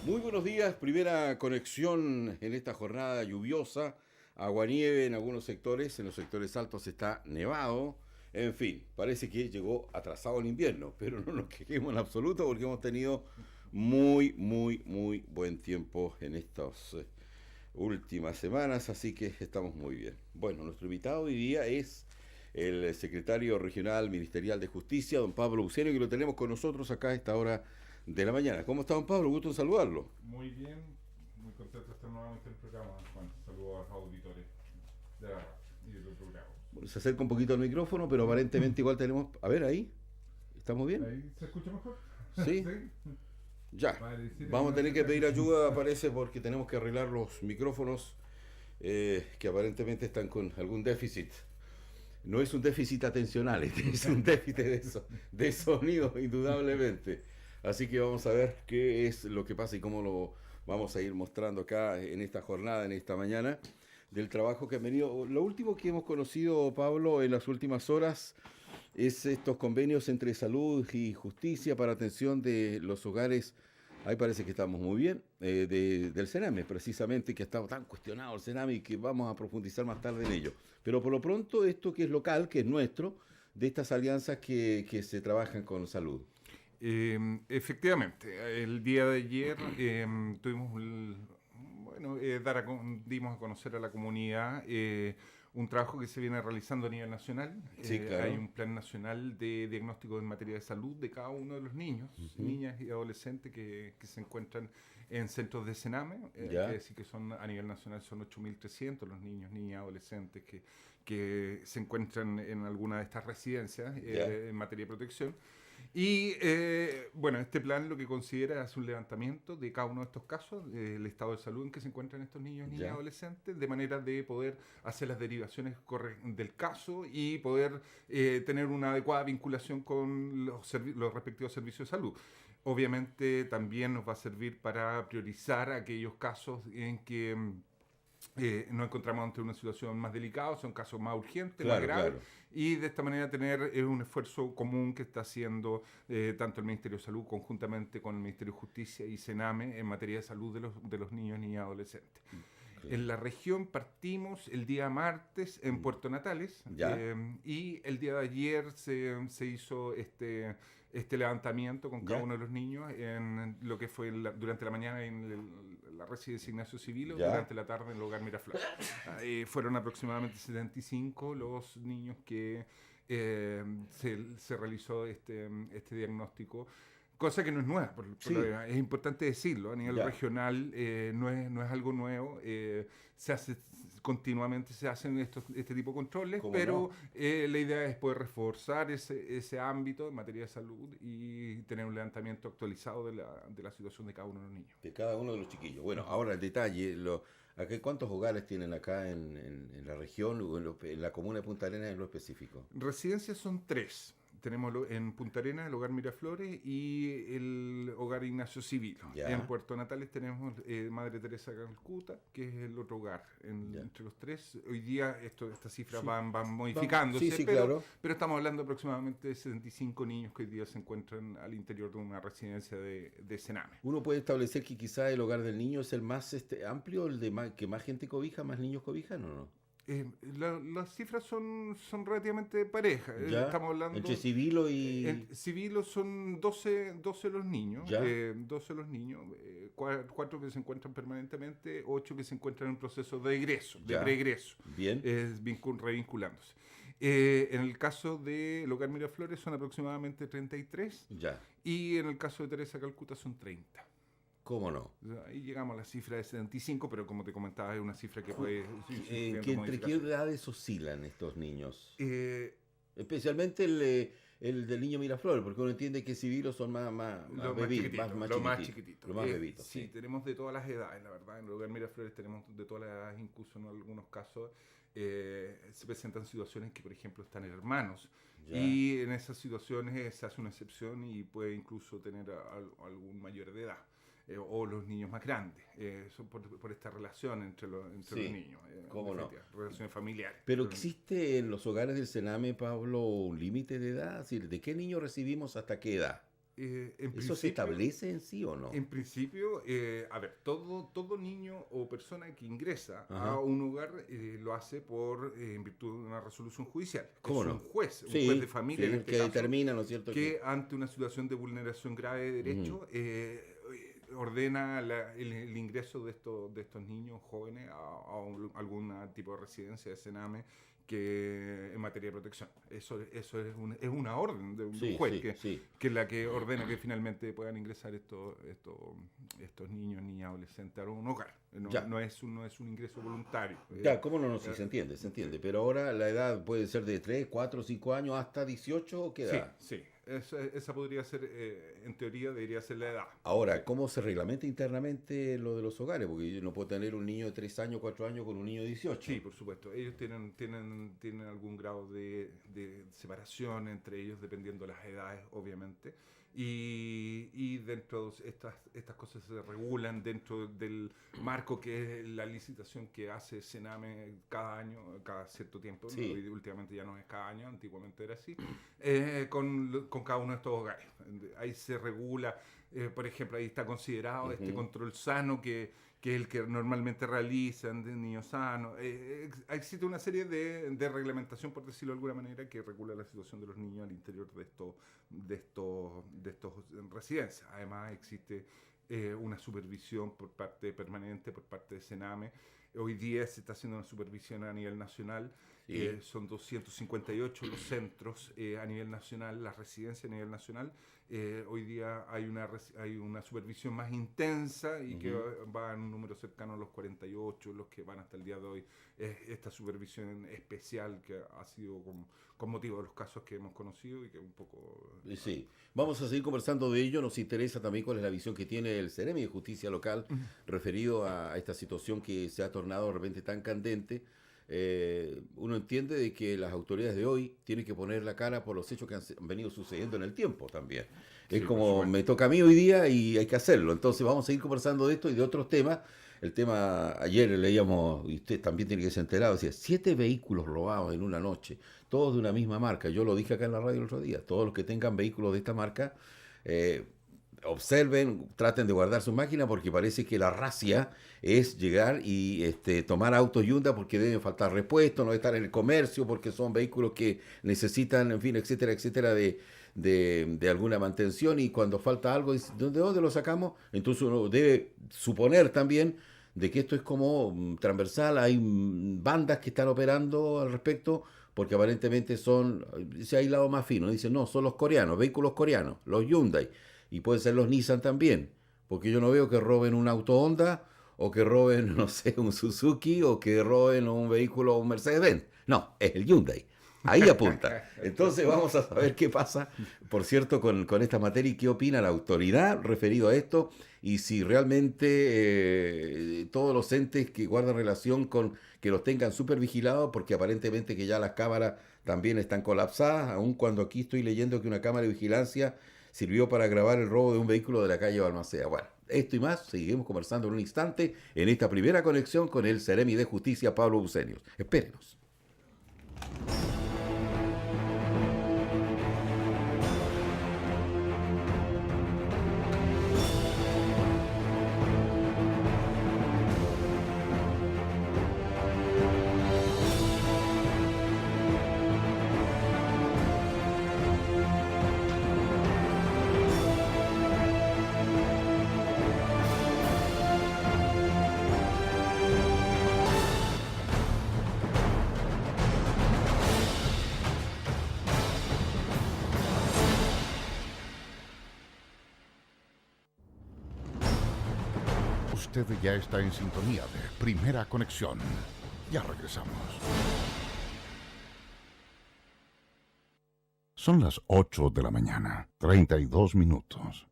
Muy buenos días, primera conexión en esta jornada lluviosa, aguanieve en algunos sectores, en los sectores altos está nevado, en fin, parece que llegó atrasado el invierno, pero no nos quejemos en absoluto porque hemos tenido muy buen tiempo en estas últimas semanas, así que estamos muy bien. Bueno, nuestro invitado hoy día es el secretario regional ministerial de Justicia, don Pablo Ucero, que lo tenemos con nosotros acá a esta hora de la mañana. ¿Cómo está, don Pablo? Gusto en saludarlo. Muy bien, muy contento de estar nuevamente en el programa, Juan. Saludos a los auditores de la radio y de tu programa. Bueno, se acerca un poquito al micrófono, pero aparentemente igual tenemos... A ver, ahí. ¿Estamos bien? ¿Ahí se escucha mejor? ¿Sí? Sí. Ya. Vale, sí, Vamos a tener que pedir ayuda, parece, porque tenemos que arreglar los micrófonos que aparentemente están con algún déficit. No es un déficit atencional, es un déficit de sonido, indudablemente. Así que vamos a ver qué es lo que pasa y cómo lo vamos a ir mostrando acá en esta jornada, en esta mañana, del trabajo que han venido. Lo último que hemos conocido, Pablo, en las últimas horas es estos convenios entre salud y justicia para atención de los hogares. Ahí parece que estamos muy bien, del Sename, precisamente, que ha estado tan cuestionado el Sename y que vamos a profundizar más tarde en ello. Pero por lo pronto, esto que es local, que es nuestro, de estas alianzas que se trabajan con salud. Efectivamente, el día de ayer tuvimos dimos a conocer a la comunidad un trabajo que se viene realizando a nivel nacional. Sí, claro. Hay un plan nacional de diagnóstico en materia de salud de cada uno de los niños, niñas y adolescentes que se encuentran en centros de Sename. Ya. Quiere decir que son a nivel nacional son 8.300 los niños, niñas y adolescentes que se encuentran en alguna de estas residencias en materia de protección. Y bueno, este plan lo que considera es un levantamiento de cada uno de estos casos, el estado de salud en que se encuentran estos niños, niñas y adolescentes, de manera de poder hacer las derivaciones del caso y poder tener una adecuada vinculación con los respectivos servicios de salud. Obviamente también nos va a servir para priorizar aquellos casos en que nos encontramos ante una situación más delicada, son casos más urgentes, Claro, más graves, claro. y de esta manera tener un esfuerzo común que está haciendo tanto el Ministerio de Salud conjuntamente con el Ministerio de Justicia y Sename en materia de salud de los niños, niñas y adolescentes. Okay. En la región partimos el día martes en Puerto Natales y el día de ayer se hizo este levantamiento con cada uno de los niños en lo que fue durante la mañana en la residencia Ignacio Civilo, durante la tarde en el hogar Miraflores. Fueron aproximadamente 75 los niños que se realizó este diagnóstico. Cosa que no es nueva, Sí. es importante decirlo, a nivel regional no es algo nuevo, se hace continuamente, se hacen este tipo de controles, pero la idea es poder reforzar ese ámbito en materia de salud y tener un levantamiento actualizado de la situación de cada uno de los niños. De cada uno de los chiquillos. Bueno, ahora el detalle, ¿cuántos hogares tienen acá en la región o en la comuna de Punta Arenas en lo específico? Residencias son 3. Tenemos en Punta Arenas el hogar Miraflores y el hogar Ignacio Civilo. En Puerto Natales tenemos Madre Teresa Calcuta, que es el otro hogar. Entre los 3, hoy día estas cifras van modificándose, pero estamos hablando aproximadamente de 75 niños que hoy día se encuentran al interior de una residencia de Sename. Uno puede establecer que quizá el hogar del niño es el más amplio, el de que más gente cobija, más niños cobijan, ¿o no? Las cifras son relativamente parejas. Estamos hablando entre Civilo y... Civilo son 12 los niños, 12 los niños, 4 que se encuentran permanentemente, 8 que se encuentran en un proceso de egreso, de preegreso, revinculándose. En el caso del hogar Miraflores son aproximadamente 33 y en el caso de Teresa Calcuta son 30. ¿Cómo no? Ahí llegamos a la cifra de 75, pero como te comentaba, es una cifra que puede... ¿Entre qué edades oscilan estos niños? Especialmente el del niño Miraflores, porque uno entiende que civilos son más chiquititos. Los más bebitos. Sí, tenemos de todas las edades, la verdad. En el hogar Miraflores tenemos de todas las edades, incluso en algunos casos se presentan situaciones que, por ejemplo, están hermanos. Y en esas situaciones se hace una excepción y puede incluso tener algún mayor de edad. O los niños más grandes, son por esta relación entre los niños, ¿cómo no? Relaciones familiares. Pero ¿existe en los hogares del Sename, Pablo, un límite de edad? Es decir, ¿de qué niño recibimos hasta qué edad? ¿Eso se establece en sí o no? En principio, a ver, todo niño o persona que ingresa Ajá. a un hogar lo hace en virtud de una resolución judicial. ¿Cómo Es no? un juez Sí, de familia sí, en el este que caso, determina, ¿no es cierto? que ante una situación de vulneración grave de Ujú. derecho ordena el ingreso de estos niños jóvenes algún tipo de residencia de Sename que en materia de protección. Eso es una orden de un Sí, juez sí, sí. que es la que ordena que finalmente puedan ingresar estos niños, niñas, adolescentes a un hogar. Ya. No es un ingreso voluntario. Ya, ¿cómo no? No, sí, se entiende, se entiende. Pero ahora la edad puede ser de 3, 4, 5 años hasta 18 o qué Sí, edad. sí. Esa podría ser, en teoría, debería ser la edad. Ahora, ¿cómo se reglamenta internamente lo de los hogares? Porque yo no puedo tener un niño de 3 años, 4 años con un niño de 18. Sí, por supuesto. Ellos tienen algún grado de separación entre ellos, dependiendo de las edades, obviamente. Y dentro de estas cosas se regulan dentro del marco que es la licitación que hace Sename cada año, cada cierto tiempo. Sí. ¿No? Y últimamente ya no es cada año, antiguamente era así, con cada uno de estos hogares. Ahí se regula, por ejemplo, ahí está considerado este control sano que es el que normalmente realizan de niños sanos. Existe una serie de reglamentación, por decirlo de alguna manera, que regula la situación de los niños al interior de estos residencias. Además, existe una supervisión permanente por parte de Sename. Hoy día se está haciendo una supervisión a nivel nacional. Sí. Son 258 los centros a nivel nacional, las residencias a nivel nacional. Hoy día hay una supervisión más intensa y que va en un número cercano a los 48, los que van hasta el día de hoy. Esta supervisión especial que ha sido con motivo de los casos que hemos conocido y que un poco... Sí, vamos a seguir conversando de ello. Nos interesa también cuál es la visión que tiene el Ceremi de Justicia Local referido a esta situación que se ha tornado de repente tan candente. Uno entiende de que las autoridades de hoy tienen que poner la cara por los hechos que han venido sucediendo en el tiempo también. Sí, Es por como supuesto. me toca a mí hoy día y hay que hacerlo. Entonces vamos a seguir conversando de esto y de otros temas. El tema, ayer leíamos, y usted también tiene que ser enterado, decía, 7 vehículos robados en una noche, todos de una misma marca. Yo lo dije acá en la radio el otro día, todos los que tengan vehículos de esta marca, observen, traten de guardar su máquina porque parece que la racia es llegar y tomar autos Hyundai porque deben faltar repuestos, no estar en el comercio porque son vehículos que necesitan, en fin, etcétera, etcétera, de alguna mantención y cuando falta algo, ¿de dónde lo sacamos? Entonces uno debe suponer también de que esto es como transversal, hay bandas que están operando al respecto porque aparentemente son, se ha aislado más fino, dicen no, son los coreanos, vehículos coreanos, los Hyundai. Y pueden ser los Nissan también, porque yo no veo que roben un auto Honda o que roben, no sé, un Suzuki o que roben un vehículo, un Mercedes-Benz. No, es el Hyundai. Ahí apunta. Entonces vamos a saber qué pasa, por cierto, con esta materia y qué opina la autoridad referido a esto y si realmente todos los entes que guardan relación con que los tengan súper vigilados, porque aparentemente que ya las cámaras también están colapsadas, aun cuando aquí estoy leyendo que una cámara de vigilancia sirvió para grabar el robo de un vehículo de la calle Balmaceda. Bueno, esto y más, seguimos conversando en un instante en esta primera conexión con el Ceremi de Justicia, Pablo Bucenius. Espérenos. Usted ya está en sintonía de Primera Conexión. Ya regresamos. Son las 8 de la mañana, 32 minutos.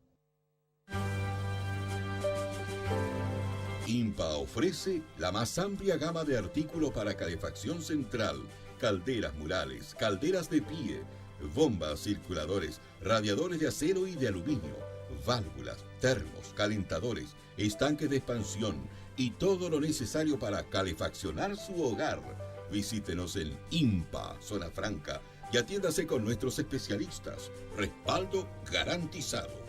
IMPA ofrece la más amplia gama de artículos para calefacción central, calderas murales, calderas de pie, bombas, circuladores, radiadores de acero y de aluminio, válvulas, termos, calentadores, estanques de expansión y todo lo necesario para calefaccionar su hogar. Visítenos en IMPA, Zona Franca, y atiéndase con nuestros especialistas. Respaldo garantizado.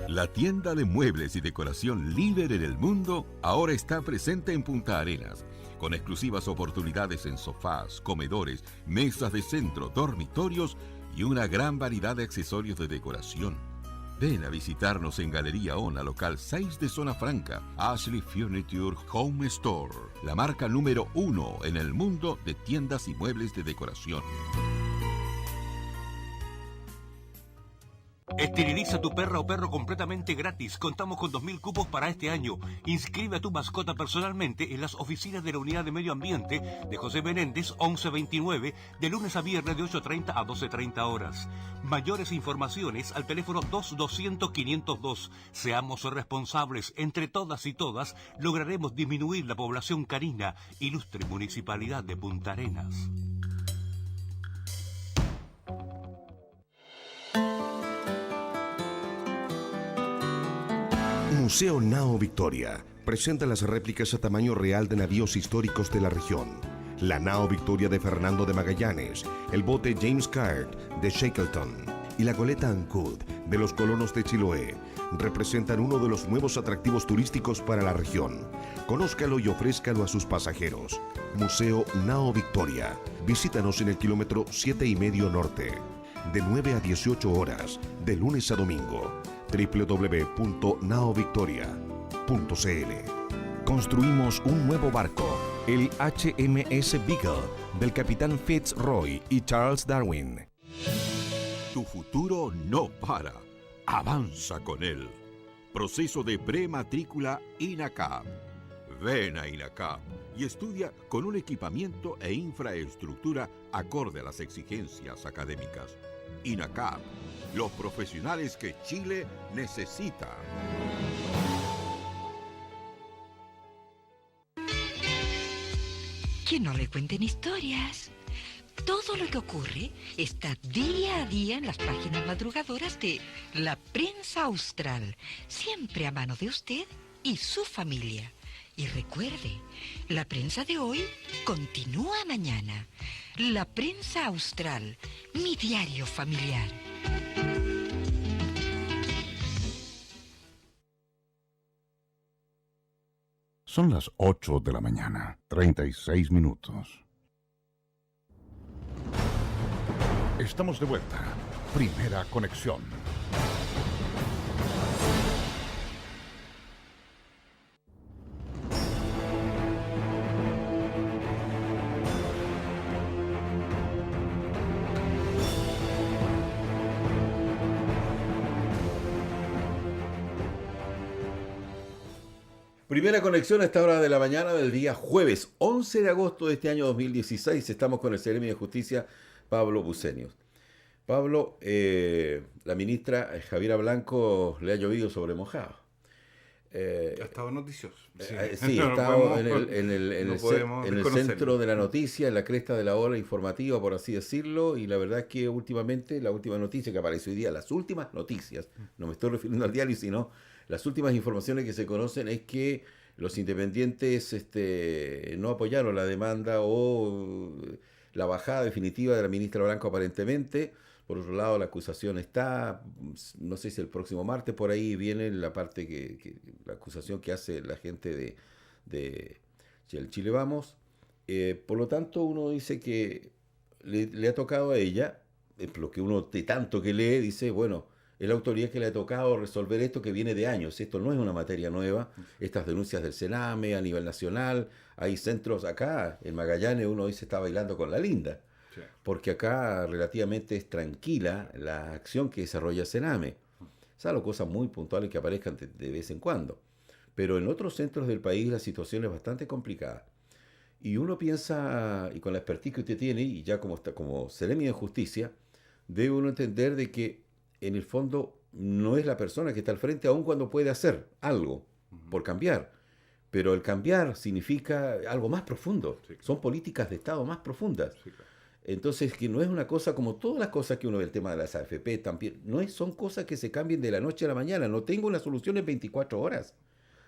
La tienda de muebles y decoración líder en el mundo ahora está presente en Punta Arenas, con exclusivas oportunidades en sofás, comedores, mesas de centro, dormitorios y una gran variedad de accesorios de decoración. Ven a visitarnos en Galería ONA, local 6 de Zona Franca, Ashley Furniture Home Store, la marca número 1 en el mundo de tiendas y muebles de decoración. Esteriliza tu perra o perro completamente gratis. Contamos con 2.000 cupos para este año. Inscribe a tu mascota personalmente en las oficinas de la Unidad de Medio Ambiente de José Menéndez 1129, de lunes a viernes de 8:30 a 12:30 horas. Mayores informaciones al teléfono 2200502. Seamos responsables. Entre todas y todas lograremos disminuir la población canina. Ilustre Municipalidad de Punta Arenas. Museo Nao Victoria presenta las réplicas a tamaño real de navíos históricos de la región. La Nao Victoria de Fernando de Magallanes, el bote James Caird de Shackleton y la goleta Ancud de los colonos de Chiloé representan uno de los nuevos atractivos turísticos para la región. Conózcalo y ofrézcalo a sus pasajeros. Museo Nao Victoria. Visítanos en el kilómetro 7,5 norte, de 9 a 18 horas, de lunes a domingo. www.naovictoria.cl. Construimos un nuevo barco, el HMS Beagle, del capitán Fitzroy y Charles Darwin. Tu futuro no para, avanza con él. Proceso de prematrícula INACAP. Ven a INACAP y estudia con un equipamiento e infraestructura acorde a las exigencias académicas. INACAP, los profesionales que Chile necesita. Que no le cuenten historias. Todo lo que ocurre está día a día en las páginas madrugadoras de La Prensa Austral, siempre a mano de usted y su familia. Y recuerde, la prensa de hoy continúa mañana. La Prensa Austral, mi diario familiar. Son las 8 de la mañana, 36 minutos. Estamos de vuelta. Primera conexión. Primera conexión a esta hora de la mañana del día jueves 11 de agosto de este año 2016. Estamos con el Seremi de Justicia, Pablo Bucenius. Pablo, la ministra Javiera Blanco le ha llovido sobre mojado. Ha estado noticioso. Sí, ha estado en el centro de la noticia, en la cresta de la ola informativa, por así decirlo, y la verdad es que últimamente, la última noticia que apareció hoy día, las últimas noticias, no me estoy refiriendo al diario, sino las últimas informaciones que se conocen es que los independientes no apoyaron la demanda o la bajada definitiva de la ministra Blanco aparentemente. Por otro lado, la acusación está, no sé si el próximo martes, por ahí viene la parte la acusación que hace la gente de Chile Vamos. Por lo tanto, uno dice que le ha tocado a ella, lo que uno de tanto que lee, dice, bueno, es la autoridad que le ha tocado resolver esto que viene de años. Esto no es una materia nueva. Estas denuncias del Sename a nivel nacional, hay centros acá, en Magallanes uno dice está bailando con la linda. Porque acá relativamente es tranquila la acción que desarrolla Sename. Salvo cosas muy puntuales que aparezcan de vez en cuando. Pero en otros centros del país la situación es bastante complicada. Y uno piensa, y con la expertise que usted tiene, y ya como Seremi de Justicia, debe uno entender de que en el fondo no es la persona que está al frente, aun cuando puede hacer algo por cambiar. Pero el cambiar significa algo más profundo. Sí. Son políticas de Estado más profundas. Sí, claro. Entonces, que no es una cosa como todas las cosas que uno ve, el tema de las AFP también, son cosas que se cambien de la noche a la mañana. No tengo una solución en 24 horas.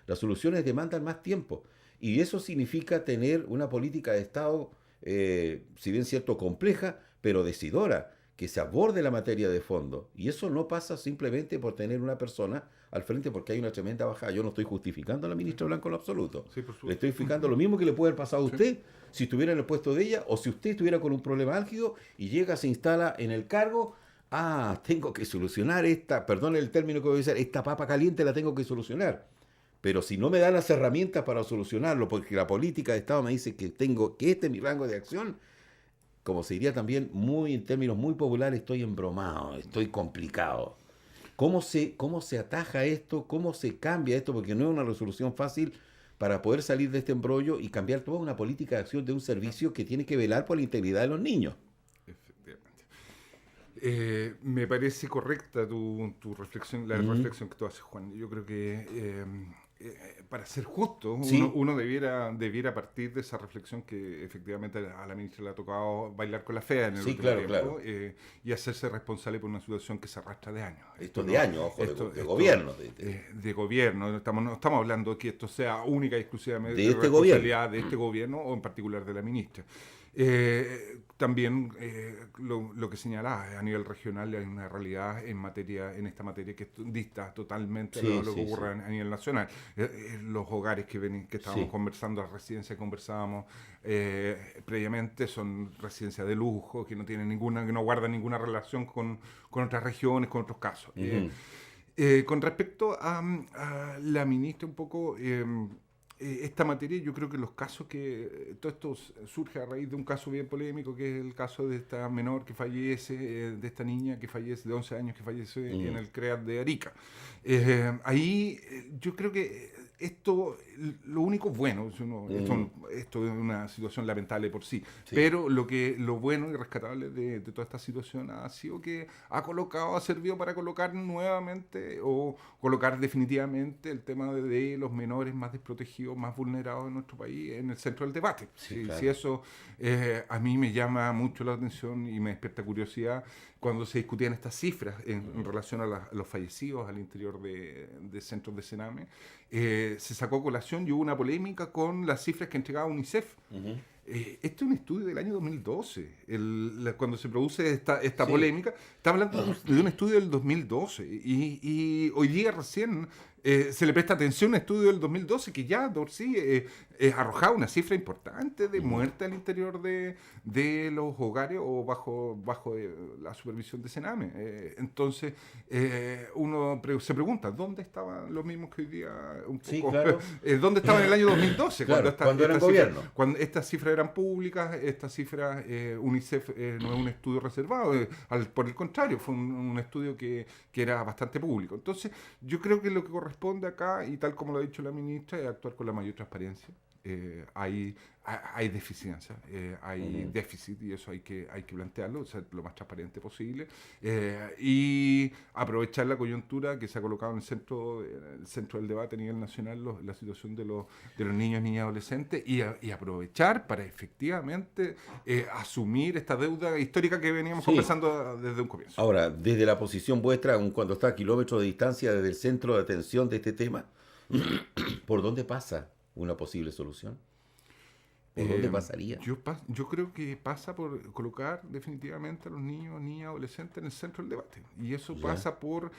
Las soluciones demandan más tiempo. Y eso significa tener una política de Estado, si bien cierto, compleja, pero decidora, que se aborde la materia de fondo. Y eso no pasa simplemente por tener una persona al frente porque hay una tremenda bajada. Yo no estoy justificando a la ministra Blanco en lo absoluto. Sí, por supuesto. Le estoy explicando lo mismo que le puede haber pasado a usted si estuviera en el puesto de ella o si usted estuviera con un problema álgido y llega, se instala en el cargo. Tengo que solucionar perdón el término que voy a usar, esta papa caliente la tengo que solucionar. Pero si no me dan las herramientas para solucionarlo, porque la política de Estado me dice que este es mi rango de acción, como se diría también en términos muy populares, estoy embromado, estoy complicado. ¿Cómo se ataja esto? ¿Cómo se cambia esto? Porque no es una resolución fácil para poder salir de este embrollo y cambiar toda una política de acción de un servicio que tiene que velar por la integridad de los niños. Me parece correcta tu reflexión, la reflexión que tú haces, Juan. Yo creo que para ser justo, uno debiera partir de esa reflexión que efectivamente a la ministra le ha tocado bailar con la fea en el último tiempo, y hacerse responsable por una situación que se arrastra de años. Esto de años, ojo, de gobierno. De gobierno, no estamos hablando de que esto sea única y exclusivamente de responsabilidad de este gobierno o en particular de la ministra. También lo que señalaba a nivel regional hay una realidad en esta materia que dista totalmente de lo que ocurre a nivel nacional. Los hogares que estábamos conversando, las residencias que conversábamos previamente son residencias de lujo que no guardan ninguna relación con otras regiones, con otros casos. Con respecto a la ministra un poco, esta materia, yo creo que los casos todo esto surge a raíz de un caso bien polémico, que es el caso de esta menor que fallece, de esta niña que fallece, de 11 años, que fallece en el CREAT de Arica. Ahí yo creo que lo único bueno, esto es una situación lamentable por sí, pero lo bueno y rescatable de toda esta situación ha sido que ha servido para colocar nuevamente o colocar definitivamente el tema de los menores más desprotegidos, más vulnerados en nuestro país en el centro del debate. Si eso a mí me llama mucho la atención y me despierta curiosidad cuando se discutían estas cifras en relación a los fallecidos al interior de centros de Sename. Se sacó a colación y hubo una polémica con las cifras que entregaba UNICEF. Este es un estudio del año 2012. Cuando se produce esta polémica, está hablando de un estudio del 2012. Y hoy día recién se le presta atención a un estudio del 2012 que ya por sí arrojaba una cifra importante de muerte al interior de los hogares o bajo la supervisión de Sename. Entonces, uno se pregunta, ¿dónde estaban los mismos que hoy día? ¿Dónde estaban en el año 2012? Cuando eran gobierno. Cuando estas cifras eran públicas, estas cifras, UNICEF no es un estudio reservado, por el contrario, fue un estudio que era bastante público. Entonces, yo creo que lo que corresponde acá, y tal como lo ha dicho la ministra, es actuar con la mayor transparencia. Hay deficiencia, hay déficit, y eso hay que plantearlo, ser lo más transparente posible, y aprovechar la coyuntura que se ha colocado en el centro del debate a nivel nacional, la situación de los niños, niñas y adolescentes, y aprovechar para efectivamente asumir esta deuda histórica que veníamos conversando desde un comienzo. Ahora, desde la posición vuestra, cuando está a kilómetros de distancia desde el centro de atención de este tema, ¿por dónde pasa una posible solución? ¿Por dónde pasaría? Yo creo que pasa por colocar definitivamente a los niños, niñas, adolescentes en el centro del debate. Y eso pasa por...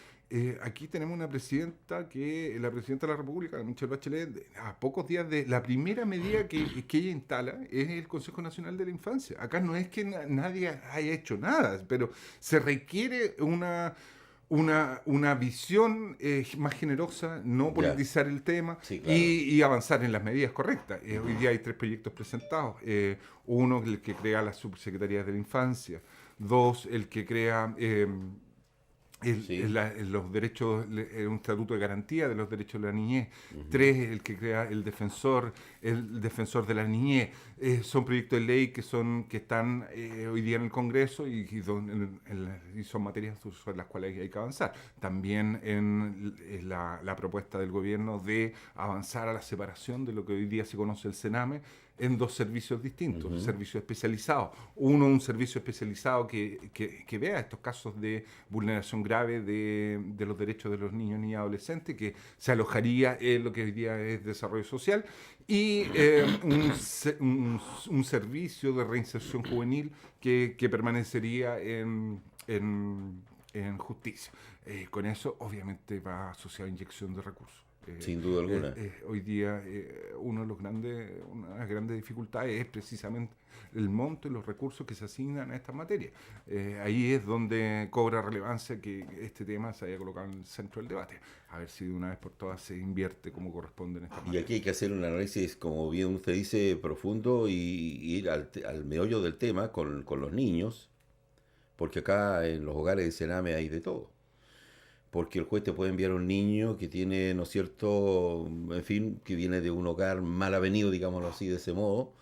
aquí tenemos una presidenta la presidenta de la República, Michelle Bachelet, a pocos días de la primera medida que ella instala, es el Consejo Nacional de la Infancia. Acá no es que nadie haya hecho nada, pero se requiere una visión más generosa, no politizar el tema y avanzar en las medidas correctas. Hoy día hay 3 proyectos presentados. Uno, el que crea la Subsecretaría de la Infancia. 2, el que crea los derechos, un estatuto de garantía de los derechos de la niñez. 3, el que crea el defensor de la niñez. Son proyectos de ley que están hoy día en el Congreso y son materias sobre las cuales hay que avanzar. También en la propuesta del gobierno de avanzar a la separación de lo que hoy día se conoce el Sename en 2 servicios distintos, servicios especializados. Uno, un servicio especializado que vea estos casos de vulneración grave de los derechos de los niños, niñas y adolescentes, que se alojaría en lo que hoy día es desarrollo social, y un servicio de reinserción juvenil que permanecería en en justicia. Con eso, obviamente, va asociada inyección de recursos. Sin duda alguna. Hoy día, una de las grandes dificultades es precisamente el monto y los recursos que se asignan a esta materia. Ahí es donde cobra relevancia que este tema se haya colocado en el centro del debate. A ver si de una vez por todas se invierte como corresponde en esta materia. Y aquí hay que hacer un análisis, como bien usted dice, profundo y ir al meollo del tema con los niños, porque acá en los hogares de Sename hay de todo. Porque el juez te puede enviar un niño que tiene, ¿no es cierto?, en fin, que viene de un hogar mal avenido, digámoslo así, de ese modo,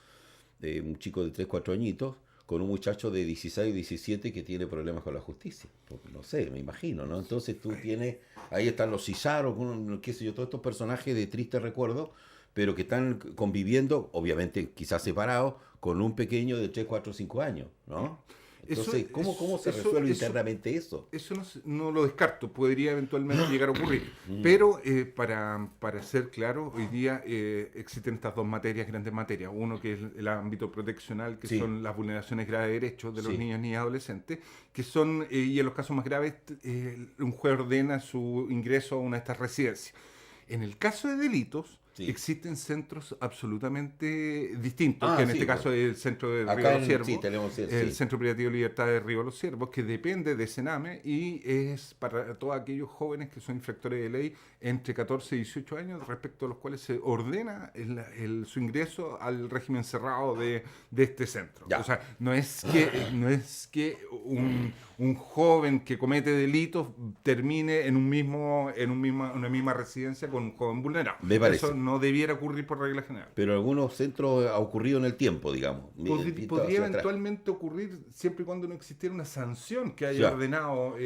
un chico de 3, 4 añitos, con un muchacho de 16 o 17 que tiene problemas con la justicia. No sé, me imagino, ¿no? Entonces tú tienes, ahí están los Cisaros, qué sé yo, todos estos personajes de triste recuerdo, pero que están conviviendo, obviamente quizás separados, con un pequeño de 3, 4, 5 años, ¿no? Entonces, ¿cómo se resuelve internamente eso? Eso no lo descarto, podría eventualmente llegar a ocurrir. Pero para ser claro, hoy día existen estas dos materias, grandes materias. Uno que es el ámbito proteccional, que son las vulneraciones graves de derechos de los niños y adolescentes, que son, y en los casos más graves, un juez ordena su ingreso a una de estas residencias. En el caso de delitos, existen centros absolutamente distintos, que en este caso es el centro de Río Los Ciervos, el Centro Privativo Libertad de Río Los Ciervos, que depende de Sename y es para todos aquellos jóvenes que son infractores de ley entre 14 y 18 años, respecto a los cuales se ordena su ingreso al régimen cerrado de este centro. O sea, no es que un joven que comete delitos termine en una misma residencia con un joven vulnerable. Me parece. Eso no debiera ocurrir por regla general. Pero en algunos centros ha ocurrido en el tiempo, digamos. Podría eventualmente ocurrir siempre y cuando no existiera una sanción que haya ordenado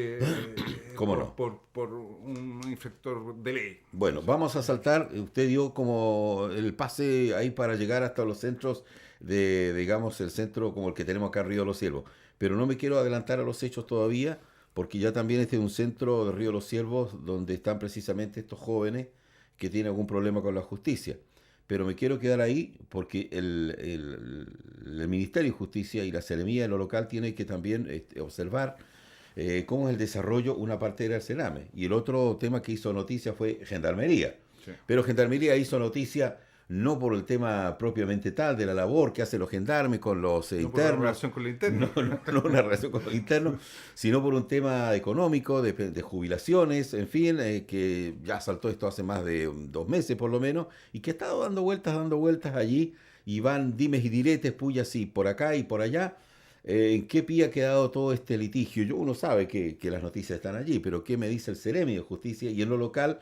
por un infractor de ley. Bueno, vamos a saltar. Usted dio como el pase ahí para llegar hasta los centros digamos, el centro como el que tenemos acá en Río de los Ciervos. Pero no me quiero adelantar a los hechos todavía, porque ya también este es un centro de Río de los Ciervos donde están precisamente estos jóvenes que tienen algún problema con la justicia. Pero me quiero quedar ahí porque el Ministerio de Justicia y la Seremía de lo local tienen que también observar cómo es el desarrollo. Una parte era el Sename y el otro tema que hizo noticia fue Gendarmería. Sí. Pero Gendarmería hizo noticia no por el tema propiamente tal de la labor que hacen los gendarmes con los internos. Por una relación con los internos. No una relación con los internos, sino por un tema económico, de jubilaciones, en fin, que ya saltó esto hace más de 2 meses por lo menos, y que ha estado dando vueltas allí, y van dimes y diretes, pullas y por acá y por allá. ¿En qué pie ha quedado todo este litigio? Uno sabe que las noticias están allí, pero ¿qué me dice el Ceremi de Justicia? Y en lo local,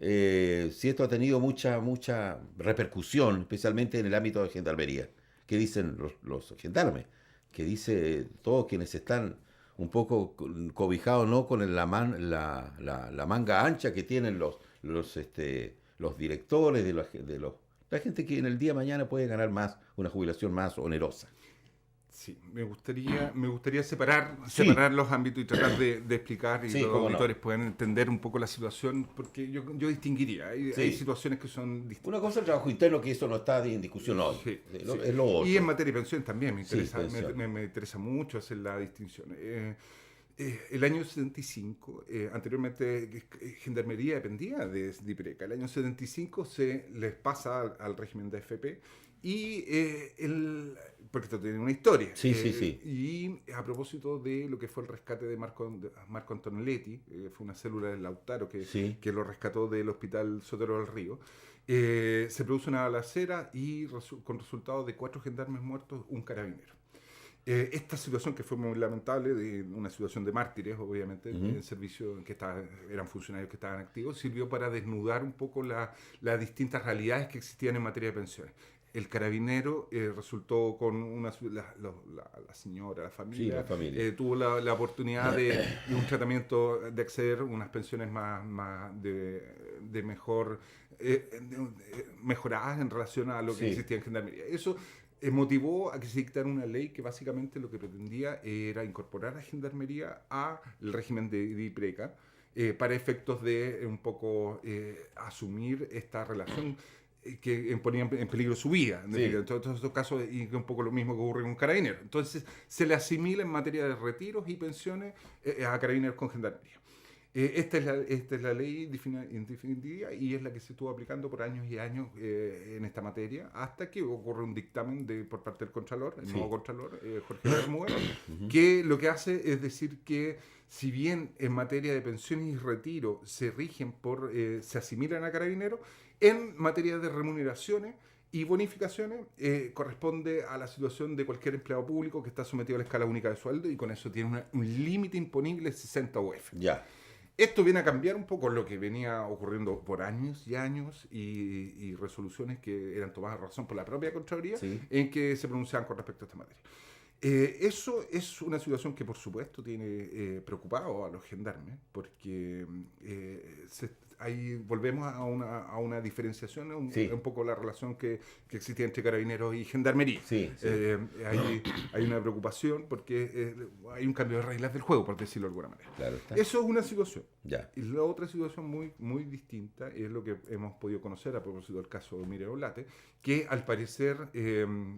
si esto ha tenido mucha repercusión, especialmente en el ámbito de Gendarmería. ¿Qué dicen los gendarmes? Que dice todos quienes están un poco cobijados, ¿no?, con la manga ancha que tienen los directores la gente que en el día de mañana puede ganar más, una jubilación más onerosa. Sí, me gustaría separar los ámbitos y tratar de explicar y los auditores puedan entender un poco la situación, porque yo distinguiría. Hay situaciones que son distintas. Una cosa es el trabajo interno, que eso no está en discusión hoy. Es lo otro. Y en materia de pensión también me interesa, me interesa mucho hacer la distinción. El año 75, anteriormente Gendarmería dependía de DIPRECA. El año 75 se les pasa al régimen de AFP y porque esto tiene una historia. Y a propósito de lo que fue el rescate de Marco Antonelletti, fue una célula del Lautaro que lo rescató del hospital Sotero del Río, se produce una balacera y con resultado de 4 gendarmes muertos, un carabinero. Esta situación, que fue muy lamentable, de una situación de mártires, obviamente, en servicio, eran funcionarios que estaban activos, sirvió para desnudar un poco las distintas realidades que existían en materia de pensiones. El carabinero resultó con la señora, la familia. Tuvo la oportunidad de un tratamiento, de acceder a unas pensiones más de mejor, mejoradas en relación a lo que existía en Gendarmería. Eso motivó a que se dictara una ley que básicamente lo que pretendía era incorporar a Gendarmería al régimen de DIPRECA para efectos de un poco asumir esta relación que ponían en peligro su vida. Sí. En todos estos casos, y un poco lo mismo que ocurre con Carabineros. Entonces, se le asimila en materia de retiros y pensiones a Carabineros con Gendarmería. Esta es la ley en definitiva y es la que se estuvo aplicando por años y años en esta materia hasta que ocurre un dictamen por parte del Contralor, el nuevo Contralor, Jorge Bermúdez, que lo que hace es decir que si bien en materia de pensiones y retiro se rigen se asimilan a Carabineros, en materia de remuneraciones y bonificaciones corresponde a la situación de cualquier empleado público que está sometido a la escala única de sueldo y con eso tiene un límite imponible de 60 UF. Ya. Esto viene a cambiar un poco lo que venía ocurriendo por años y años y resoluciones que eran tomadas razón por la propia Contraloría en que se pronunciaban con respecto a esta materia. Eso es una situación que por supuesto tiene preocupado a los gendarmes porque ahí volvemos a una diferenciación, un poco la relación que existía entre Carabineros y Gendarmería. Hay una preocupación porque hay un cambio de reglas del juego, por decirlo de alguna manera. Claro está. Eso es una situación. Ya. Y la otra situación muy, muy distinta es lo que hemos podido conocer a propósito del caso de Miriam Oblate, que al parecer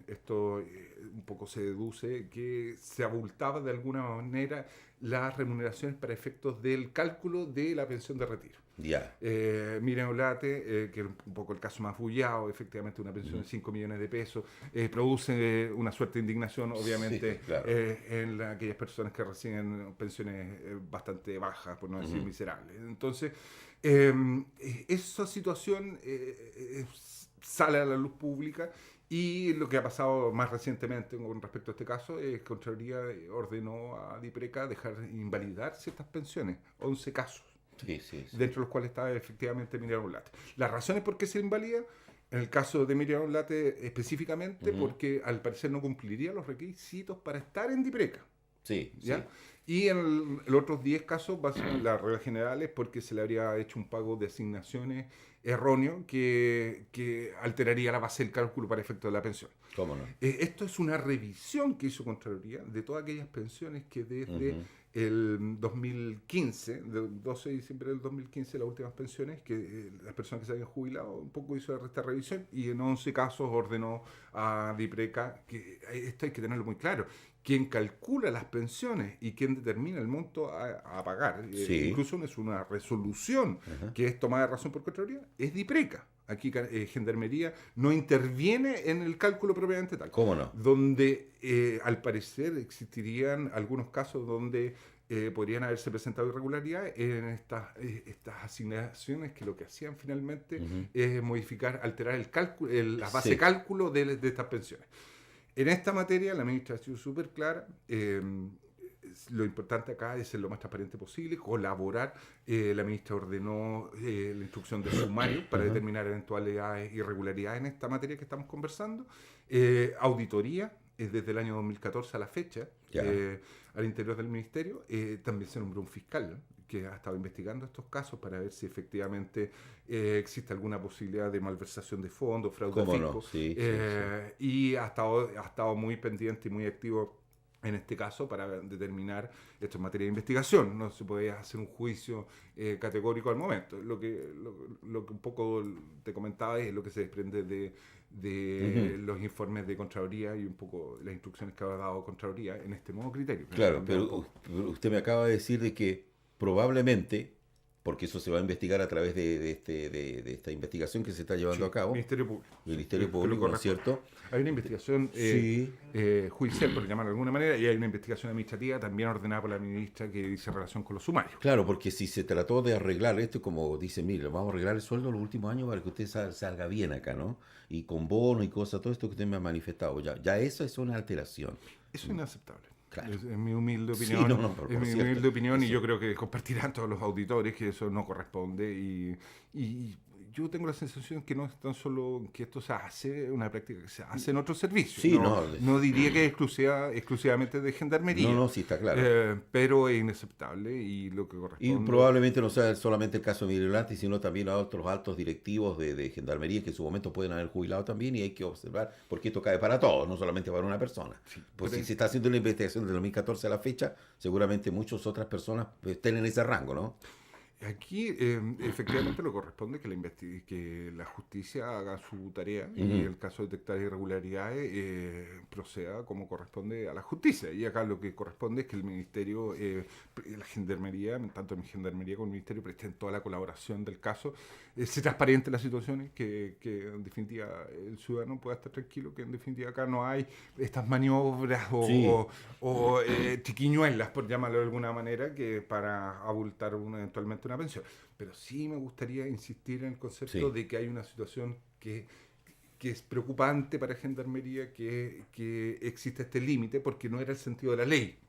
esto un poco se deduce que se abultaba de alguna manera las remuneraciones para efectos del cálculo de la pensión de retiro. Ya. Miriam Oblate, que es un poco el caso más bullado, efectivamente una pensión de 5 millones de pesos, produce una suerte de indignación, obviamente, claro. en aquellas personas que reciben pensiones bastante bajas, por no decir miserables. Entonces, esa situación sale a la luz pública. Y lo que ha pasado más recientemente con respecto a este caso es que Contraloría ordenó a DIPRECA dejar invalidar ciertas pensiones, 11 casos, dentro de los cuales estaba efectivamente Miriam Oblate. Las razones por qué se invalida, en el caso de Miriam Oblate específicamente, porque al parecer no cumpliría los requisitos para estar en DIPRECA. ¿Ya? Y en los otros 10 casos, la regla general es porque se le habría hecho un pago de asignaciones erróneo que alteraría la base del cálculo para efecto de la pensión. ¿Cómo no? Esto es una revisión que hizo Contraloría de todas aquellas pensiones que desde el 2015, del 12 de diciembre del 2015, las últimas pensiones, que las personas que se habían jubilado, un poco hizo esta revisión y en 11 casos ordenó a DIPRECA, que esto hay que tenerlo muy claro, quien calcula las pensiones y quien determina el monto a pagar, incluso no es una resolución que es tomada de razón por Contraloría, es DIPRECA. Aquí Gendarmería no interviene en el cálculo propiamente tal. ¿Cómo no? Donde al parecer existirían algunos casos donde podrían haberse presentado irregularidades en estas asignaciones que lo que hacían finalmente es modificar, alterar el cálculo, la base de cálculo de estas pensiones. En esta materia la ministra ha sido súper clara. Lo importante acá es ser lo más transparente posible, colaborar. La ministra ordenó la instrucción de sumario para determinar eventualidades irregularidades en esta materia que estamos conversando. Auditoría desde el año 2014 a la fecha al interior del ministerio. También se nombró un fiscal que ha estado investigando estos casos para ver si efectivamente existe alguna posibilidad de malversación de fondos, fraude fiscal. Y ha estado muy pendiente y muy activo en este caso para determinar esto en materia de investigación. No se puede hacer un juicio categórico al momento. Lo que un poco te comentaba es lo que se desprende de los informes de Contraloría y un poco las instrucciones que ha dado Contraloría en este nuevo criterio. Claro, pero usted me acaba de decir de que probablemente, porque eso se va a investigar a través de esta investigación que se está llevando a cabo. Ministerio Público, ¿no es cierto? Hay una investigación judicial, por llamarlo de alguna manera, y hay una investigación administrativa también ordenada por la ministra que dice relación con los sumarios. Claro, porque si se trató de arreglar esto, como dice, mire, vamos a arreglar el sueldo los últimos años para que usted salga bien acá, ¿no? Y con bono y cosas, todo esto que usted me ha manifestado, ya eso es una alteración. Eso es inaceptable. Claro. Es mi humilde opinión, humilde opinión y yo creo que compartirán todos los auditores que eso no corresponde y yo tengo la sensación que no es tan solo que esto se hace, una práctica que se hace en otros servicios. Sí, no diría que es exclusivamente de Gendarmería. No, sí, está claro. Pero es inaceptable y lo que corresponde... Y probablemente no sea solamente el caso de Miriam Oblate, sino también a otros altos directivos de Gendarmería que en su momento pueden haber jubilado también y hay que observar, porque esto cae para todos, no solamente para una persona. Sí, pues si se está haciendo una investigación de 2014 a la fecha, seguramente muchas otras personas estén en ese rango, ¿no? Aquí efectivamente lo corresponde que la justicia haga su tarea y en el caso de detectar irregularidades proceda como corresponde a la justicia. Y acá lo que corresponde es que el Ministerio, la Gendarmería, tanto en Gendarmería como el Ministerio, presten toda la colaboración del caso, se transparente las situaciones, que en definitiva el ciudadano pueda estar tranquilo, que en definitiva acá no hay estas maniobras o chiquiñuelas, por llamarlo de alguna manera, que para abultar eventualmente una pensión. Pero sí me gustaría insistir en el concepto de que hay una situación que es preocupante para Gendarmería, que existe este límite, porque no era el sentido de la ley.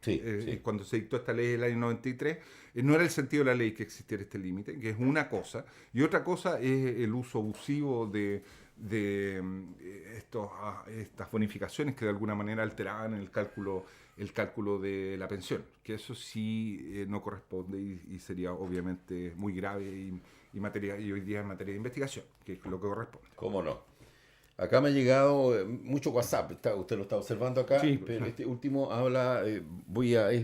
Cuando se dictó esta ley del año 93, no era el sentido de la ley que existiera este límite, que es una cosa, y otra cosa es el uso abusivo de estas bonificaciones que de alguna manera alteraban el cálculo de la pensión, que eso sí no corresponde y sería obviamente muy grave y hoy día en materia de investigación, que es lo que corresponde. ¿Cómo no? Acá me ha llegado mucho WhatsApp, usted lo está observando acá, pero este último habla, es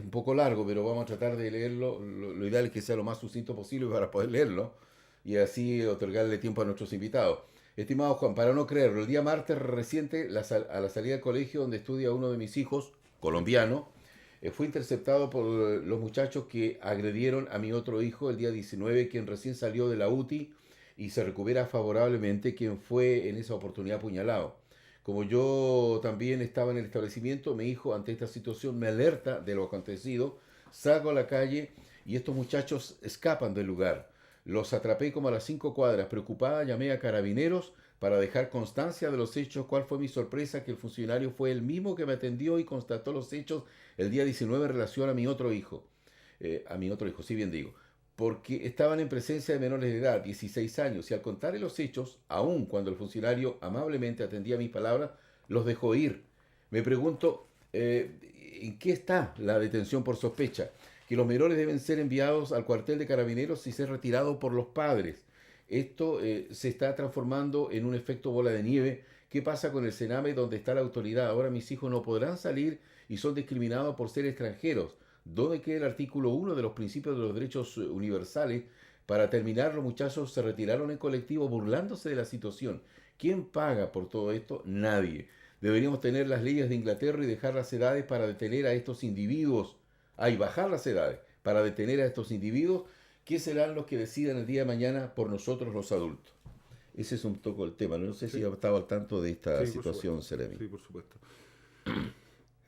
un poco largo, pero vamos a tratar de leerlo. Lo ideal es que sea lo más sucinto posible para poder leerlo y así otorgarle tiempo a nuestros invitados. Estimado Juan, para no creerlo, el día martes reciente, a la salida del colegio donde estudia uno de mis hijos, colombiano, fue interceptado por los muchachos que agredieron a mi otro hijo el día 19, quien recién salió de la UTI y se recupera favorablemente, quien fue en esa oportunidad apuñalado. Como yo también estaba en el establecimiento, mi hijo ante esta situación me alerta de lo acontecido, salgo a la calle y estos muchachos escapan del lugar. Los atrapé como a las 5 cuadras. Preocupada llamé a Carabineros para dejar constancia de los hechos. ¿Cuál fue mi sorpresa? Que el funcionario fue el mismo que me atendió y constató los hechos el día 19 en relación a mi otro hijo. Sí bien digo. Porque estaban en presencia de menores de edad, 16 años, y al contarle los hechos, aun cuando el funcionario amablemente atendía mis palabras, los dejó ir. Me pregunto, ¿en qué está la detención por sospecha? Que los menores deben ser enviados al cuartel de Carabineros y ser retirados por los padres. Esto se está transformando en un efecto bola de nieve. ¿Qué pasa con el Sename donde está la autoridad? Ahora mis hijos no podrán salir y son discriminados por ser extranjeros. ¿Dónde queda el artículo 1 de los principios de los derechos universales? Para terminar, los muchachos se retiraron en colectivo burlándose de la situación. ¿Quién paga por todo esto? Nadie. Deberíamos tener las leyes de Inglaterra y dejar las edades para detener a estos individuos. Bajar las edades para detener a estos individuos, que serán los que decidan el día de mañana por nosotros los adultos. Ese es un poco el tema. No sé si ha estado al tanto de esta situación, Seremi. Sí, por supuesto.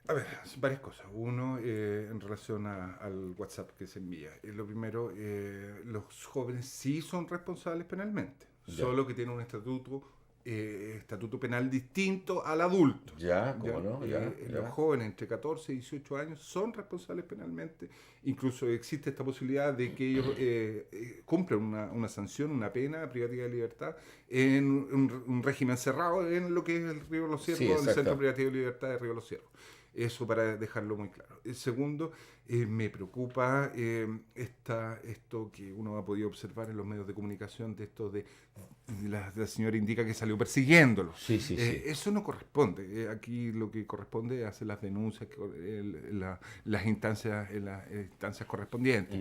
A ver, varias cosas. Uno, en relación al WhatsApp que se envía. Lo primero, los jóvenes sí son responsables penalmente, solo que tienen un estatuto penal distinto al adulto. Los jóvenes entre 14 y 18 años son responsables penalmente. Incluso existe esta posibilidad de que ellos cumplan una sanción, una pena privativa de libertad en un régimen cerrado en lo que es el Río de los Ciervos, el Centro Privativo de Libertad de Río de los Ciervos. Eso para dejarlo muy claro. El segundo, me preocupa esto que uno ha podido observar en los medios de comunicación, de esto de la señora indica que salió persiguiéndolo. Eso no corresponde. Aquí lo que corresponde es hacer las denuncias, las instancias correspondientes.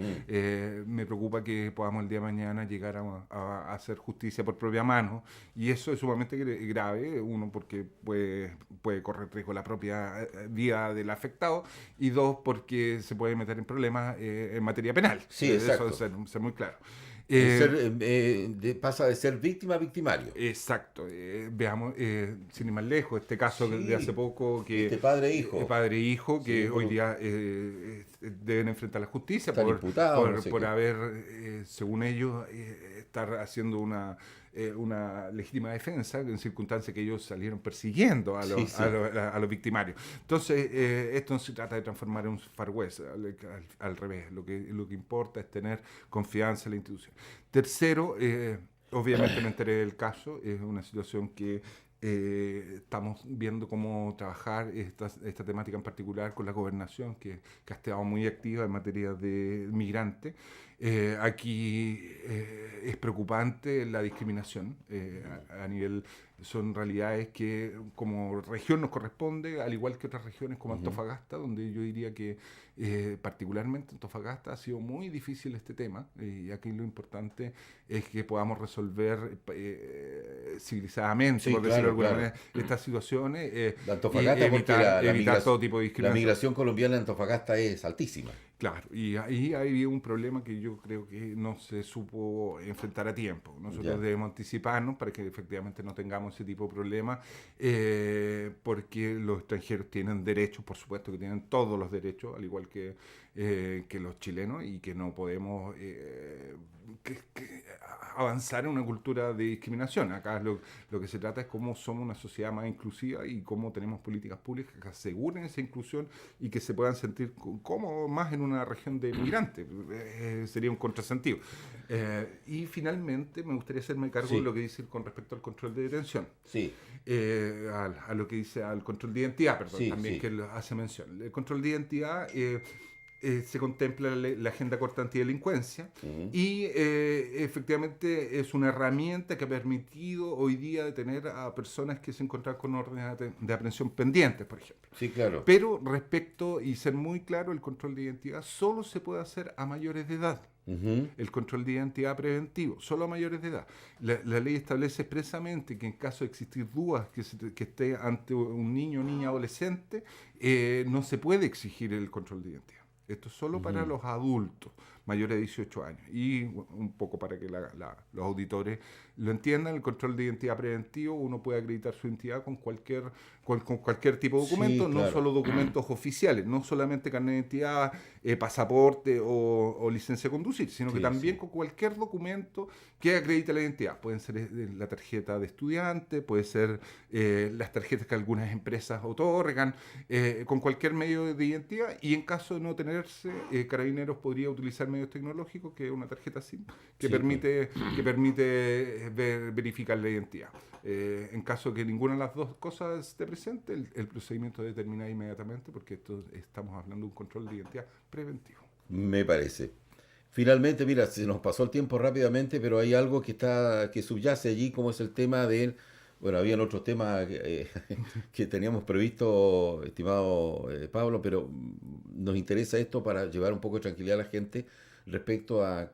Me preocupa que podamos el día de mañana llegar a hacer justicia por propia mano, y eso es sumamente grave. Uno, porque puede correr riesgo la propia vida del afectado, y dos, porque se puede meter en problemas en materia penal. Exacto. Eso es ser muy claro. Pasa de ser víctima a victimario. Exacto. Veamos, sin ir más lejos, este caso de hace poco, que padre e hijo, que hoy día deben enfrentar la justicia por haber, según ellos, estar haciendo una legítima defensa en circunstancias que ellos salieron persiguiendo a los victimarios. Entonces, esto no se trata de transformar en un Far West, al revés. Lo que importa es tener confianza en la institución. Tercero, obviamente me enteré del caso. Es una situación que estamos viendo cómo trabajar esta temática en particular con la gobernación, que ha estado muy activa en materia de migrantes. Aquí es preocupante la discriminación a nivel Son realidades que como región nos corresponde, al igual que otras regiones como Antofagasta, donde yo diría que particularmente Antofagasta ha sido muy difícil este tema, y aquí lo importante es que podamos resolver civilizadamente, por decirlo de alguna manera, estas situaciones, Antofagasta, evitar todo tipo de la discriminación. migración colombiana en Antofagasta es altísima. Claro, y ahí había un problema que yo creo que no se supo enfrentar a tiempo. Nosotros debemos anticiparnos para que efectivamente no tengamos ese tipo de problemas, porque los extranjeros tienen derechos, por supuesto que tienen todos los derechos, al igual que los chilenos, y que no podemos avanzar en una cultura de discriminación. Acá lo que se trata es cómo somos una sociedad más inclusiva y cómo tenemos políticas públicas que aseguren esa inclusión y que se puedan sentir cómodos más en una región de migrantes. Sería un contrasentido. Y finalmente me gustaría hacerme cargo de lo que dice con respecto al control de detención. Sí. A lo que dice al control de identidad, perdón, también que hace mención. El control de identidad se contempla la agenda corta antidelincuencia y efectivamente es una herramienta que ha permitido hoy día detener a personas que se encuentran con órdenes de aprehensión pendientes, por ejemplo. Sí, claro. Pero respecto, y ser muy claro, el control de identidad solo se puede hacer a mayores de edad. El control de identidad preventivo, solo a mayores de edad. La ley establece expresamente que en caso de existir dudas que esté ante un niño o niña adolescente, no se puede exigir el control de identidad. Esto es solo para los adultos mayores de 18 años. Y un poco para que los auditores lo entiendan, el control de identidad preventivo, uno puede acreditar su identidad con cualquier tipo de documento, no solo documentos oficiales, no solamente carnet de identidad, pasaporte o licencia de conducir, sino que también con cualquier documento que acredite la identidad. Pueden ser la tarjeta de estudiante, puede ser las tarjetas que algunas empresas otorgan, con cualquier medio de identidad, y en caso de no tenerse, Carabineros podría utilizar medios tecnológicos, que es una tarjeta SIM, que permite verificar la identidad. En caso de que ninguna de las dos cosas esté presente, el procedimiento determina inmediatamente, porque estamos hablando de un control de identidad preventivo. Me parece. Finalmente, mira, se nos pasó el tiempo rápidamente, pero hay algo que subyace allí, como es el tema del... Bueno, habían otros temas que teníamos previsto, estimado Pablo, pero nos interesa esto para llevar un poco de tranquilidad a la gente respecto a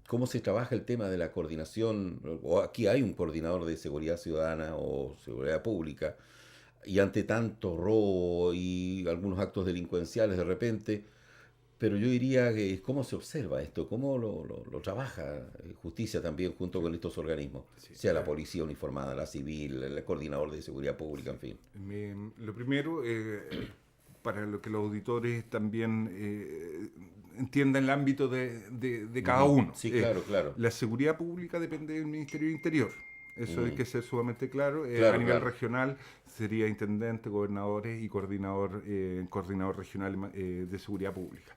cómo se trabaja el tema de la coordinación. O aquí hay un coordinador de seguridad ciudadana o seguridad pública, y ante tanto robo y algunos actos delincuenciales de repente, pero yo diría que cómo se observa esto, cómo lo trabaja justicia también junto con estos organismos, sea la policía uniformada, la civil, el coordinador de seguridad pública, en fin. Lo primero, para lo que los auditores también entiendan el ámbito de cada uno. Sí, claro, claro. La seguridad pública depende del Ministerio del Interior. Eso hay que ser sumamente claro. A nivel regional sería intendente, gobernadores y coordinador regional de seguridad pública.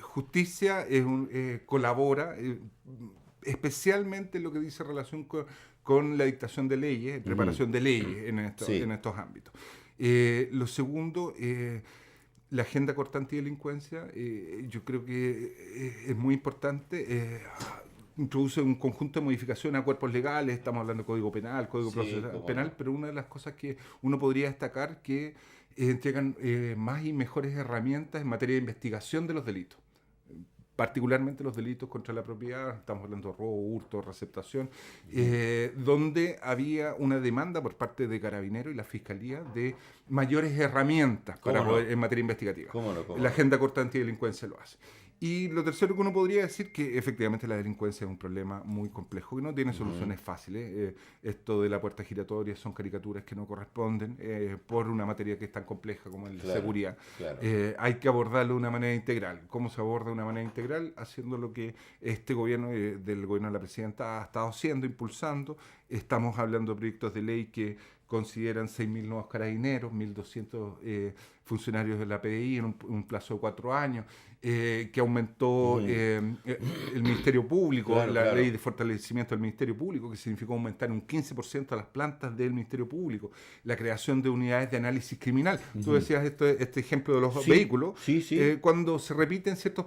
Justicia colabora especialmente en lo que dice relación con la dictación de leyes, preparación de leyes en estos ámbitos. Lo segundo, la agenda corta antidelincuencia, yo creo que es muy importante. Introduce un conjunto de modificaciones a cuerpos legales, estamos hablando de Código Penal, Código Procesal Penal, pero una de las cosas que uno podría destacar que entregan más y mejores herramientas en materia de investigación de los delitos, particularmente los delitos contra la propiedad, estamos hablando de robo, hurto, receptación, donde había una demanda por parte de Carabineros y la Fiscalía de mayores herramientas en materia investigativa. La agenda corta antidelincuencia lo hace. Y lo tercero que uno podría decir que efectivamente la delincuencia es un problema muy complejo, que no tiene soluciones fáciles. Esto de la puerta giratoria son caricaturas que no corresponden por una materia que es tan compleja como la seguridad. Claro. Hay que abordarlo de una manera integral. ¿Cómo se aborda de una manera integral? Haciendo lo que este gobierno, del gobierno de la presidenta, ha estado haciendo, impulsando. Estamos hablando de proyectos de ley que consideran 6.000 nuevos carabineros, 1.200 funcionarios de la PDI en un plazo de 4 años, que aumentó el Ministerio Público, la ley de fortalecimiento del Ministerio Público, que significó aumentar un 15% a las plantas del Ministerio Público, la creación de unidades de análisis criminal. Tú decías este ejemplo de los vehículos. Cuando se repiten ciertos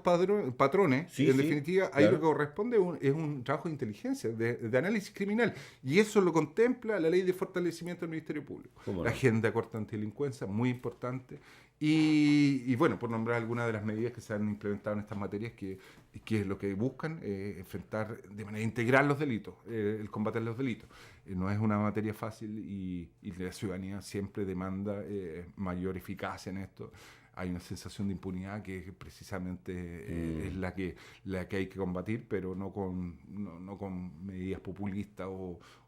patrones, en definitiva, ahí lo que corresponde es un trabajo de inteligencia, de análisis criminal. Y eso lo contempla la ley de fortalecimiento del Ministerio Público. La agenda corta antidelincuencia, muy importante. Y bueno, por nombrar algunas de las medidas que se han implementado en estas materias, que es lo que buscan, enfrentar de manera integral los delitos, el combate a los delitos. No es una materia fácil y la ciudadanía siempre demanda mayor eficacia en esto. Hay una sensación de impunidad que precisamente es la que hay que combatir, pero no con medidas populistas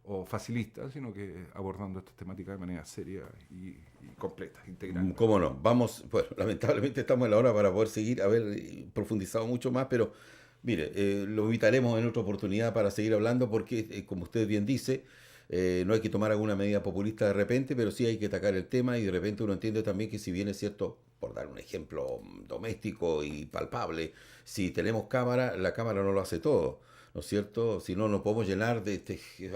o facilistas, sino que abordando estas temáticas de manera seria y completa, integral. ¿Cómo no? Vamos, bueno, lamentablemente estamos en la hora para poder seguir, haber profundizado mucho más, pero mire, lo evitaremos en otra oportunidad para seguir hablando porque, como usted bien dice, no hay que tomar alguna medida populista de repente, pero sí hay que atacar el tema y de repente uno entiende también que si bien es cierto, por dar un ejemplo doméstico y palpable, si tenemos cámara, la cámara no lo hace todo, ¿no es cierto? Si no, nos podemos llenar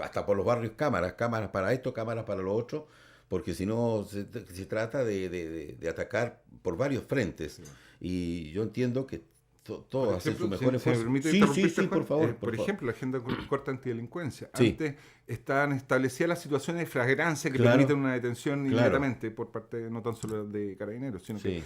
hasta por los barrios cámaras para esto, cámaras para lo otro, porque si no se trata de atacar por varios frentes. Sí. Y yo entiendo que todos hacen su mejor esfuerzo. Sí, por favor. Por ejemplo, la agenda corta antidelincuencia. Antes estaban establecidas las situaciones de flagrancia que permiten una detención inmediatamente por parte no tan solo de carabineros, sino que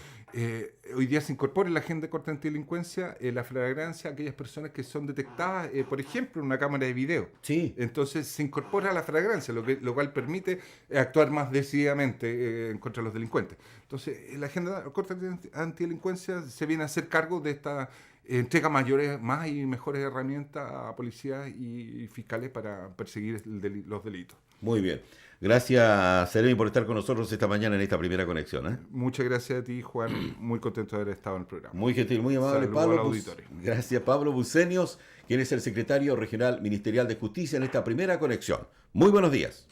hoy día se incorpora en la agenda corta antidelincuencia la flagrancia a aquellas personas que son detectadas, por ejemplo, en una cámara de video. Entonces se incorpora la flagrancia, lo cual permite actuar más decididamente contra los delincuentes. Entonces, la agenda corta antidelincuencia se viene a hacer cargo de esta entrega más y mejores herramientas a policías y fiscales para perseguir los delitos. Muy bien. Gracias, Seremi, por estar con nosotros esta mañana en esta primera conexión. Muchas gracias a ti, Juan. Muy contento de haber estado en el programa. Muy gentil, muy amable, Pablo. Gracias, Pablo Bucenios, quien es el secretario regional ministerial de Justicia en esta primera conexión. Muy buenos días.